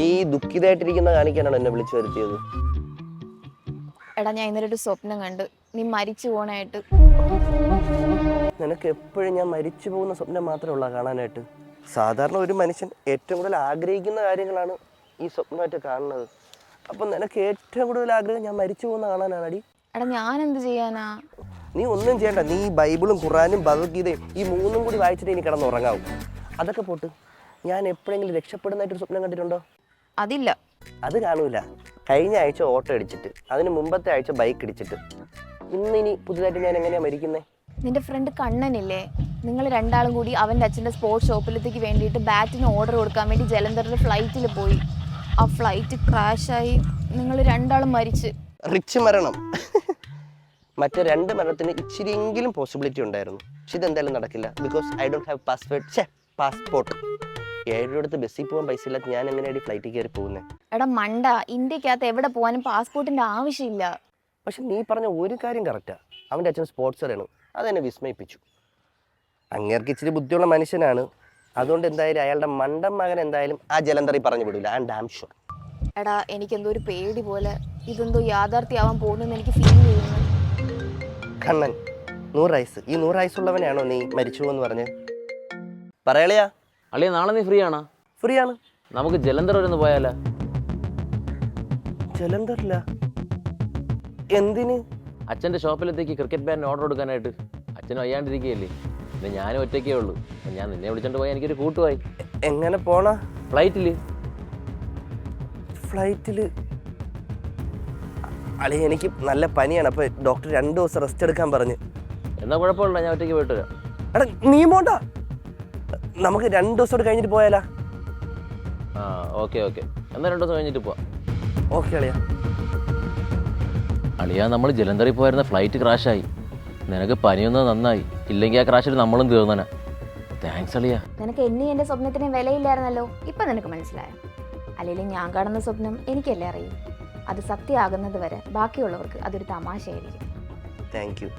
നീ ദുഃഖിതായിട്ടിരിക്കുന്ന കാണിക്കാനാണ് എന്നെ വിളിച്ചു വരുത്തിയത്. എടാ ഞാൻ ഇന്നലെ ഒരു സ്വപ്നം കണ്ട് നീ മരിച്ചു പോണായിട്ട്. നിനക്ക് എപ്പോഴും ഞാൻ മരിച്ചു പോകുന്ന സ്വപ്നം മാത്രമേ ഉള്ളൂ കാണാനായിട്ട്. സാധാരണ ഒരു മനുഷ്യൻ ഏറ്റവും കൂടുതൽ ആഗ്രഹിക്കുന്ന കാര്യങ്ങളാണ് ഈ സ്വപ്നമായിട്ട് കാണുന്നത്. അപ്പം നിനക്ക് ഏറ്റവും കൂടുതൽ ആഗ്രഹം ഞാൻ മരിച്ചു പോകുന്ന കാണാനാണടി. എടാ ഞാൻ എന്ത് ചെയ്യാനാ? നീ ഒന്നും ചെയ്യണ്ട. നീ ബൈബിളും ഖുറാനും ഭഗവത്ഗീതയും ഈ മൂന്നും കൂടി വായിച്ചിട്ട് ഇനി കിടന്ന് ഉറങ്ങാവും. അതൊക്കെ പോട്ട്, ഞാൻ എപ്പോഴെങ്കിലും രക്ഷപ്പെടുന്നതായിട്ടൊരു സ്വപ്നം കണ്ടിട്ടുണ്ടോ? അതില്ല. അത് കാണൂല. കഴിഞ്ഞ ആഴ്ച ഓട്ടോ അടിച്ചിട്ട്, അതിന് മുമ്പത്തെ ആഴ്ച ബൈക്ക് ഇടിച്ചിട്ട്, ഇനി പുതുതായിട്ട് ഞാൻ എങ്ങനെയാ മരിക്കുന്നത്? നിന്റെ ഫ്രണ്ട് കണ്ണനില്ലേ, നിങ്ങൾ രണ്ടാളും കൂടി അവൻ്റെ അച്ഛൻ്റെ സ്പോർട്സ് ഷോപ്പിലത്തേക്ക് വേണ്ടിയിട്ട് ബാറ്റിന് ഓർഡർ കൊടുക്കാൻ വേണ്ടി ജലന്ധറിൽ ഫ്ലൈറ്റിൽ പോയി. ആ ഫ്ലൈറ്റ് ക്രാഷായി നിങ്ങൾ രണ്ടാളും മരിച്ച്. റിച്ച് മരണം. മറ്റേ 2 മരണത്തിന് ഇച്ചിരിയെങ്കിലും പോസിബിലിറ്റി ഉണ്ടായിരുന്നു. പക്ഷെ ഇതെന്തായാലും നടക്കില്ല. Because I don't have passport. 7 രൂപ എടുത്ത് ബസ്സിൽ പോകാൻ പൈസ ഇല്ലാത്ത ഞാൻ എങ്ങനെയാണ് ഫ്ലൈറ്റിൽ കയറി പോകുന്നത്? എടാ മണ്ട, ഇന്ത്യക്കകത്ത് എവിടെ പോകാനും പാസ്പോർട്ടിൻ്റെ ആവശ്യമില്ല. പക്ഷെ നീ പറഞ്ഞ ഒരു കാര്യം കറക്റ്റാണ്. അവൻ്റെ അച്ഛൻ സ്പോർട്സറാണ്. അതെന്നെ വിസ്മയിപ്പിച്ചു. അങ്ങേർക്ക് ഇച്ചിരി ബുദ്ധിയുള്ള മനുഷ്യനാണ്. അതുകൊണ്ട് എന്തായാലും അയാളുടെ മണ്ടൻ മകൻ എന്തായാലും ആ ജലന്ധറിൽ പറഞ്ഞു വിടില്ല. I am damn sure. എടാ എനിക്കെന്തോ ഒരു പേടി പോലെ, ഇതെന്തോ യാഥാർത്ഥ്യമാവാൻ പോകുന്നെന്ന് എനിക്ക് ഫീൽ ചെയ്യുന്നു. കണ്ണൻ 100 വയസ്സ്. ഈ 100 വയസ്സുള്ളവനെയാണോ നീ മരിച്ചു എന്ന് പറഞ്ഞ് പറയളയാ? അളിയ നാളെ നീ ഫ്രീ ആണോ? ഫ്രീ ആണ്. നമുക്ക് ജലന്ധർ വരെ ഒന്ന് പോയാലോ? ജലന്ധറില്ല? എന്തിന്? അച്ഛൻ്റെ ഷോപ്പിലത്തേക്ക് ക്രിക്കറ്റ് ബാറ്റിന് ഓർഡർ കൊടുക്കാനായിട്ട്. അച്ഛനും വയ്യാണ്ടിരിക്കുകയല്ലേ, പിന്നെ ഞാനും ഒറ്റയ്ക്കേ ഉള്ളൂ. അപ്പം ഞാൻ നിന്നെ വിളിച്ചോണ്ട് പോയാൽ എനിക്കൊരു കൂട്ടുമായി. എങ്ങനെ പോണ? ഫ്ലൈറ്റിൽ. അളി എനിക്ക് നല്ല പനിയാണ്. അപ്പോൾ ഡോക്ടർ 2 ദിവസം റെസ്റ്റ് എടുക്കാൻ പറഞ്ഞ്. എന്നാൽ കുഴപ്പമില്ല, ഞാൻ ഒറ്റയ്ക്ക് പോയിട്ട് വരാം. എടാ നീ പോണ്ട, നമുക്ക് 2 ദിവസം കഴിഞ്ഞിട്ട് പോയാലാ? ആ ഓക്കെ. എന്നാൽ 2 ദിവസം കഴിഞ്ഞിട്ട് പോവാം. ഓക്കെ അളിയാ. അളിയാ, നമ്മൾ ജലന്ധറിൽ പോയിരുന്ന ഫ്ലൈറ്റ് ക്രാഷായി. നിനക്ക് പനിയൊന്നും നന്നായി, ഇല്ലെങ്കിൽ ആ ക്രാഷിൽ നമ്മളും തീർന്നന. താങ്ക്സ് അളിയാ. നിനക്ക് എന്നെ എൻ്റെ സ്വപ്നത്തിന് വിലയില്ലായിരുന്നല്ലോ, ഇപ്പം നിനക്ക് മനസ്സിലായോ? അല്ലെങ്കിൽ ഞാൻ കാണുന്ന സ്വപ്നം എനിക്കല്ലേ അറിയൂ. അത് സത്യമാകുന്നത് വരെ ബാക്കിയുള്ളവർക്ക് അതൊരു തമാശയായിരിക്കും. Thank you.